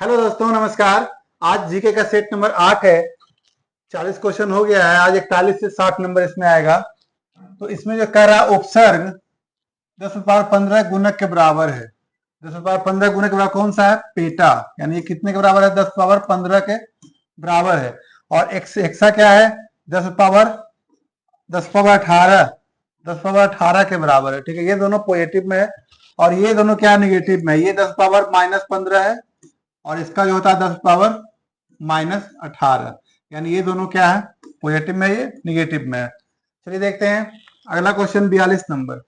Hello दोस्तों, नमस्कार। आज जीके का सेट नंबर 8 है। 40 क्वेश्चन हो गया है। आज 41 से 60 नंबर इसमें आएगा। तो इसमें जो कह रहा है उपसर्ग 10⁻15 गुणक के बराबर है। 10⁻15 गुणक के बराबर कौन सा है? पेटा। यानी ये कितने के बराबर है? 10⁻15 के बराबर है। और एक्सा क्या है? 10⁻18 10⁻18 के बराबर है। ठीक है, ये दोनों पॉजिटिव में है और ये दोनों क्या निगेटिव में है। ये 10⁻−15 है और इसका जो होता है 10⁻−18। यानी ये दोनों क्या है? पॉजिटिव में, ये निगेटिव में है। चलिए देखते हैं अगला क्वेश्चन 42 नंबर।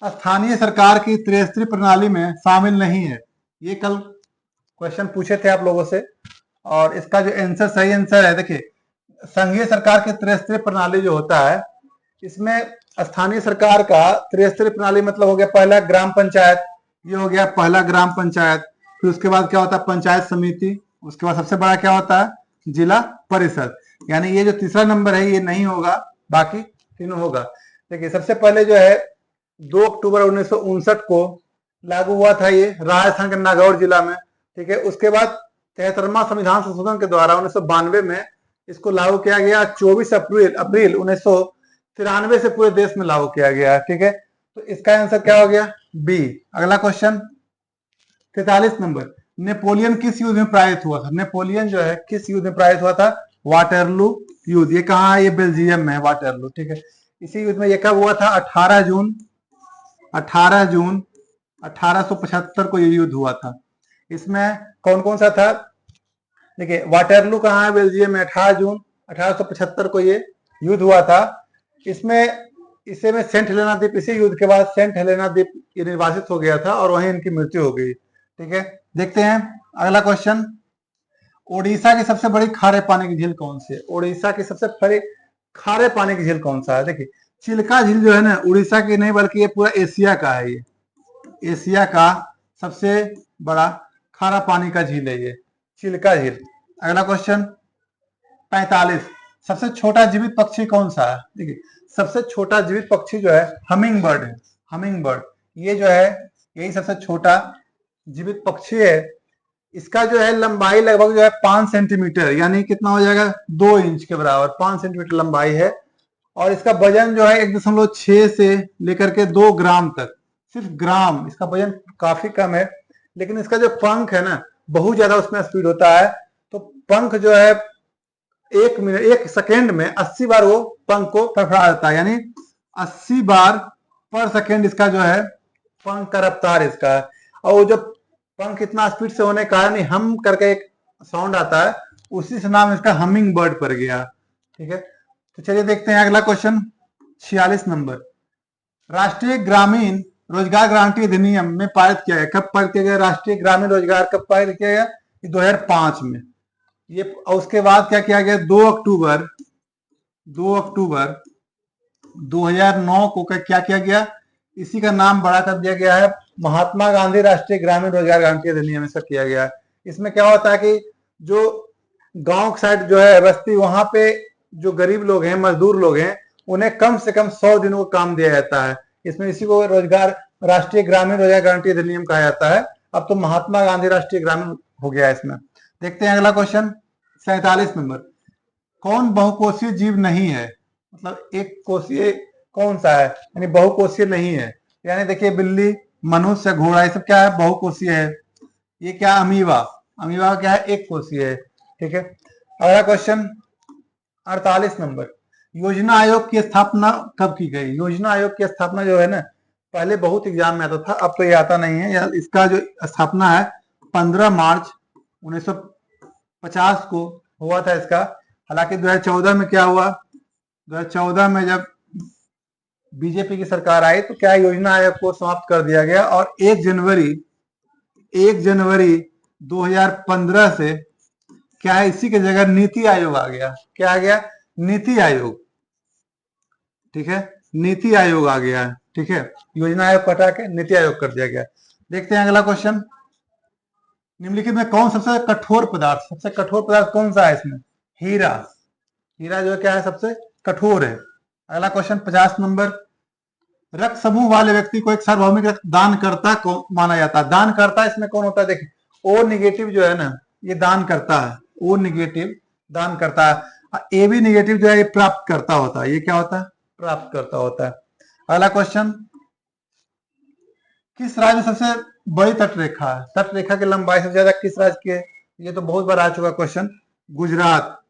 स्थानीय सरकार की त्रिस्तरीय प्रणाली में शामिल नहीं है। ये कल क्वेश्चन पूछे थे आप लोगों से और इसका जो आंसर, सही आंसर है, देखिए संघीय सरकार की त्रिस्तरीय प्रणाली जो होता है, इसमें स्थानीय सरकार का त्रिस्तरीय प्रणाली मतलब हो गया पहला ग्राम पंचायत। ये हो गया पहला ग्राम पंचायत। फिर उसके बाद क्या होता है? पंचायत समिति। उसके बाद सबसे बड़ा क्या होता है? जिला परिषद। यानी ये जो तीसरा नंबर है ये नहीं होगा, बाकी तीनों होगा। देखिए सबसे पहले जो है 2 अक्टूबर 1959 को लागू हुआ था ये राजस्थान के नागौर जिला में। ठीक है, उसके बाद 73वां संविधान संशोधन के द्वारा 1992 में इसको लागू किया गया। 24 अप्रैल 1993 से पूरे देश में लागू किया गया। ठीक है, तो इसका आंसर क्या हो गया? बी। अगला क्वेश्चन 43 नंबर। नेपोलियन किस युद्ध में पराजित हुआ था? नेपोलियन जो है किस युद्ध में पराजित हुआ था? वाटरलू युद्ध। ये कहाँ है? ये बेल्जियम में है वाटरलू। ठीक है, इसी युद्ध में ये कब हुआ था? 18 जून 1875 को ये युद्ध हुआ था। इसमें कौन कौन सा था? देखिए वाटरलू कहाँ है? बेल्जियम में। 18 जून 1875 को ये युद्ध हुआ था। इसमें इसे में सेंट हेलेना द्वीप, इसी युद्ध के बाद सेंट हेलेना द्वीप ये निर्वासित हो गया था और वहीं इनकी मृत्यु हो गई। ठीक है, देखते हैं अगला क्वेश्चन। ओडिशा की सबसे बड़ी खारे पानी की झील कौन सी है? ओडिशा की सबसे बड़ी खारे पानी की झील कौन सा है? देखिए चिल्का झील जो है ना, उड़ीसा की नहीं बल्कि ये पूरा एशिया का है। ये एशिया का सबसे बड़ा खारा पानी का झील है ये चिल्का झील। अगला क्वेश्चन 45। सबसे छोटा जीवित पक्षी कौन सा है? देखिए सबसे छोटा जीवित पक्षी जो है हमिंग बर्ड है। हमिंग बर्ड ये जो है यही सबसे छोटा जीवित पक्षी है। इसका जो है लंबाई लगभग जो है 5 सेंटीमीटर, यानी कितना हो जाएगा? 2 इंच के बराबर 5 सेंटीमीटर लंबाई है। और इसका वजन जो है 1.6 से लेकर के 2 ग्राम तक, सिर्फ ग्राम। इसका वजन काफी कम है, लेकिन इसका जो पंख है ना, बहुत ज्यादा उसमें स्पीड होता है। तो पंख जो है 1 सेकेंड में 80 बार वो पंख को फड़फड़ा देता है। यानी 80 बार पर सेकेंड इसका जो है पंख का रफ्तार इसका है। और वो जो पंख इतना स्पीड से होने के कारण हम करके एक साउंड आता है, उसी से नाम इसका हमिंग बर्ड पड़ गया। ठीक है, तो चलिए देखते हैं अगला क्वेश्चन 46 नंबर। राष्ट्रीय ग्रामीण रोजगार गारंटी अधिनियम में पारित किया गया। कब पारित किया गया? राष्ट्रीय ग्रामीण रोजगार कब पारित किया गया? 2005 में। ये उसके बाद क्या किया गया? 2 अक्टूबर 2009 को क्या किया गया? इसी का नाम बड़ा कर दिया गया है महात्मा गांधी राष्ट्रीय ग्रामीण रोजगार गारंटी अधिनियम। इसका किया गया है। इसमें क्या होता है कि जो गांव साइड जो है बस्ती, वहां पे जो गरीब लोग हैं, मजदूर लोग हैं, उन्हें कम से कम 100 दिनों का काम दिया जाता है। इसमें इसी को रोजगार राष्ट्रीय ग्रामीण रोजगार गारंटी अधिनियम कहा जाता है। अब तो महात्मा गांधी राष्ट्रीय ग्रामीण हो गया है इसमें। देखते हैं अगला क्वेश्चन 47 नंबर। कौन बहुकोषीय जीव नहीं है? मतलब एक कोषीय कौन सा है? यानी बहुकोषीय नहीं है। यानी देखिए बिल्ली, मनुष्य, घोड़ा, ये सब क्या है? बहुकोषीय है। ये क्या? अमीबा। अमीबा क्या है? एक कोषीय है। ठीक है, अगला क्वेश्चन 48 नंबर। योजना आयोग की स्थापना कब की गई? योजना आयोग की स्थापना जो है ना, पहले बहुत एग्जाम में आता था, अब तो ये आता नहीं है। इसका जो स्थापना है 15 मार्च 1950 को हुआ था इसका। हालांकि 2014 में क्या हुआ? 2014 में जब बीजेपी की सरकार आई तो क्या योजना आयोग को समाप्त कर दिया गया और 1 जनवरी 2015 से क्या है, इसी के जगह नीति आयोग आ गया। क्या आ गया? नीति आयोग। ठीक है, नीति आयोग आ गया। ठीक है, योजना आयोग हटा के नीति आयोग कर दिया गया। देखते हैं अगला क्वेश्चन। निम्नलिखित में कौन सबसे कठोर पदार्थ? सबसे कठोर पदार्थ कौन सा है इसमें? हीरा। हीरा जो है क्या है? सबसे कठोर है। अगला क्वेश्चन 50 नंबर। रक्त समूह वाले व्यक्ति को एक सार्वभौमिक रक्त दान करता माना जाता है। दान करता इसमें कौन होता है? देखिए ओ निगेटिव जो है ना ये दान करता है, ओ निगेटिव दान करता है, ए बी निगेटिव जो है ये प्राप्त करता होता है। ये क्या होता है? प्राप्त करता होता है। अगला क्वेश्चन, किस राज्य में सबसे बड़ी तट रेखा है? तट रेखा की लंबाई सबसे ज्यादा किस राज्य की है? ये तो बहुत बार आ चुका क्वेश्चन, गुजरात।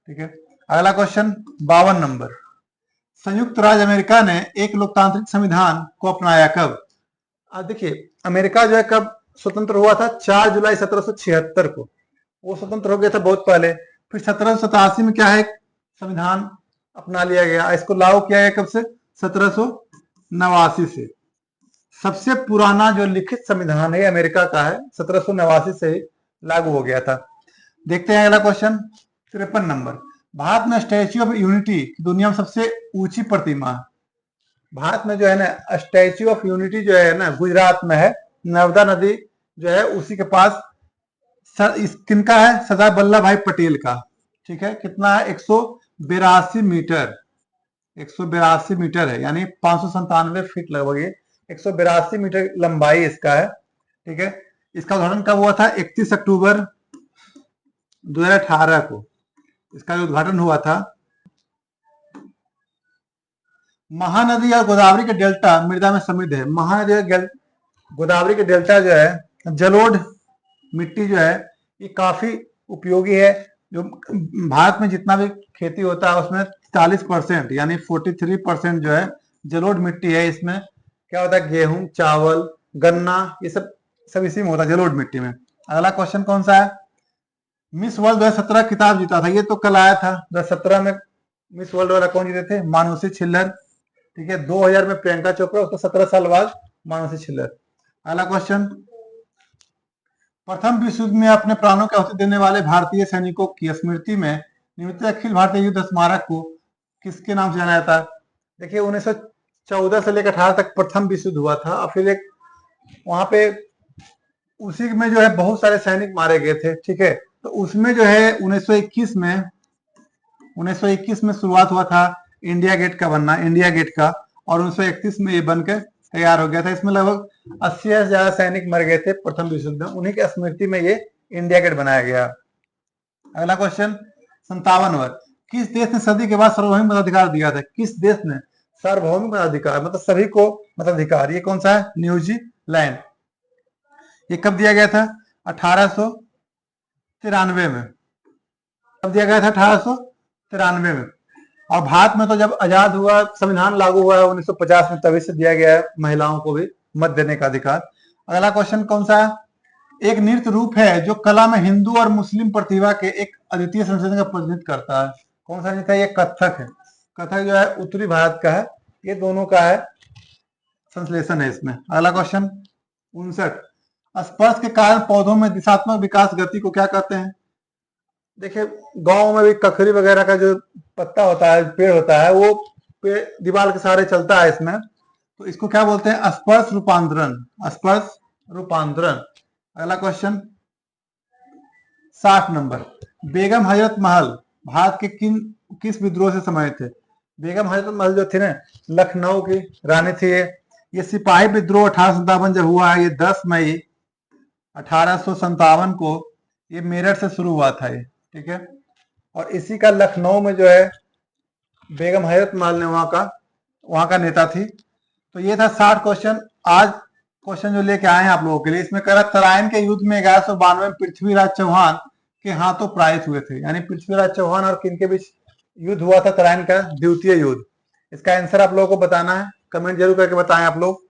ठीक है। अगला क्वेश्चन 52 नंबर, संयुक्त राज्य अमेरिका ने एक लोकतांत्रिक संविधान को अपनाया कब? अब देखिए अमेरिका जो है कब स्वतंत्र हुआ था? 4 जुलाई 1776 को वो स्वतंत्र हो गया था बहुत पहले। फिर 1787 में क्या है, संविधान अपना लिया गया, इसको लागू किया गया कब से? 1789 से। सबसे पुराना जो लिखित संविधान है अमेरिका का है, 1789 से लागू हो गया था। देखते हैं अगला क्वेश्चन 53 नंबर, भारत में स्टैच्यू ऑफ यूनिटी दुनिया में सबसे ऊंची प्रतिमा है। भारत में जो है ना स्टैच्यू ऑफ यूनिटी जो है ना गुजरात में है, नर्मदा नदी जो है उसी के पास। किनका है? सरदार वल्लभ भाई पटेल का। ठीक है। कितना है? 182 मीटर, 182 मीटर है, यानी 597 फीट लगभग। ये 182 मीटर लंबाई इसका है। ठीक है। इसका उद्घाटन कब हुआ था? 31 अक्टूबर 2018 को इसका उद्घाटन हुआ था। महानदी और गोदावरी के डेल्टा मृदा में समृद्ध है। महानदी और गोदावरी के डेल्टा जो है जलोढ़ मिट्टी जो है ये काफी उपयोगी है। जो भारत में जितना भी खेती होता है उसमें 40% यानी 43% जो है जलोढ़ मिट्टी है। इसमें क्या होता है? गेहूं, चावल, गन्ना, ये सब इसी में होता है, जलोढ़ मिट्टी में। अगला क्वेश्चन कौन सा है? मिस वर्ल्ड 2017 खिताब जीता था, ये तो कल आया था। 2017 में मिस वर्ल्ड वाला कौन जीते थे? मानुषी छिल्लर। ठीक है। 2000 में प्रियंका चोपड़ा, उसको 17 साल बाद मानुषी छिल्लर। अगला क्वेश्चन, प्रथम विश्व युद्ध में अपने प्राणों की आहुति देने वाले भारतीय सैनिकों की स्मृति में निर्मित अखिल भारतीय युद्ध स्मारक को किसके नाम से जाना जाता है? देखिए 1914 से लेकर 18 तक प्रथम विश्व युद्ध हुआ था, और फिर एक वहां पे उसी में जो है बहुत सारे सैनिक मारे गए थे। ठीक है। तो उसमें जो है 1921 में शुरुआत हुआ था इंडिया गेट का बनना, इंडिया गेट का, और 1931 में ये बनकर तैयार हो गया था। इसमें लगभग 80 से ज्यादा सैनिक मर गए थे प्रथम विश्व युद्ध में, उन्हीं की स्मृति में ये इंडिया गेट बनाया गया। अगला क्वेश्चन 57वां, किस देश ने सदी के बाद सार्वभौमिक मताधिकार दिया था? किस देश ने सार्वभौमिक मताधिकार मतलब सभी को मताधिकार? ये कौन सा है? न्यूजीलैंड। ये कब दिया गया था? 1893 में। कब दिया गया था? 1893 में। और भारत में तो जब आजाद हुआ, संविधान लागू हुआ है 1950 में, तभी से दिया गया है महिलाओं को भी मत देने का अधिकार। अगला क्वेश्चन कौन सा है? एक नृत्य रूप है जो कला में हिंदू और मुस्लिम प्रतिभा के एक अद्वितीय संश्लेषण का प्रतिनिधित्व करता है। कौन सा नृत्य है? ये कथक है। कथक जो है उत्तरी भारत का है, ये दोनों का है संश्लेषण है इसमें। अगला क्वेश्चन 59, स्पर्श के कारण पौधों में दिशात्मक विकास गति को क्या कहते हैं? देखिए गांव में भी ककड़ी वगैरह का जो पत्ता होता है, पेड़ होता है, वो पेड़ दीवार के सहारे चलता है इसमें, तो इसको क्या बोलते हैं? स्पर्श रूपांतरण, स्पर्श रूपांतरण। अगला क्वेश्चन 60 नंबर, बेगम हजरत महल भारत के किस विद्रोह से संबंधित थे? बेगम हजरत महल जो थी ना लखनऊ की रानी थी। ये सिपाही विद्रोह 1857 जब हुआ है, ये 10 मई 1857 को ये मेरठ से शुरू हुआ था ये। ठीक है। और इसी का लखनऊ में जो है बेगम हजरत महल ने वहां का नेता थी। तो ये था 60 क्वेश्चन। आज क्वेश्चन जो लेके आए हैं आप लोगों के लिए, इसमें कह रहा तराइन के युद्ध में 1192 में पृथ्वीराज चौहान के हाथों पराजित हुए थे। यानी पृथ्वीराज चौहान और किन के बीच युद्ध हुआ था? तराइन का द्वितीय युद्ध। इसका आंसर आप लोगों को बताना है, कमेंट जरूर करके बताएं आप लोग।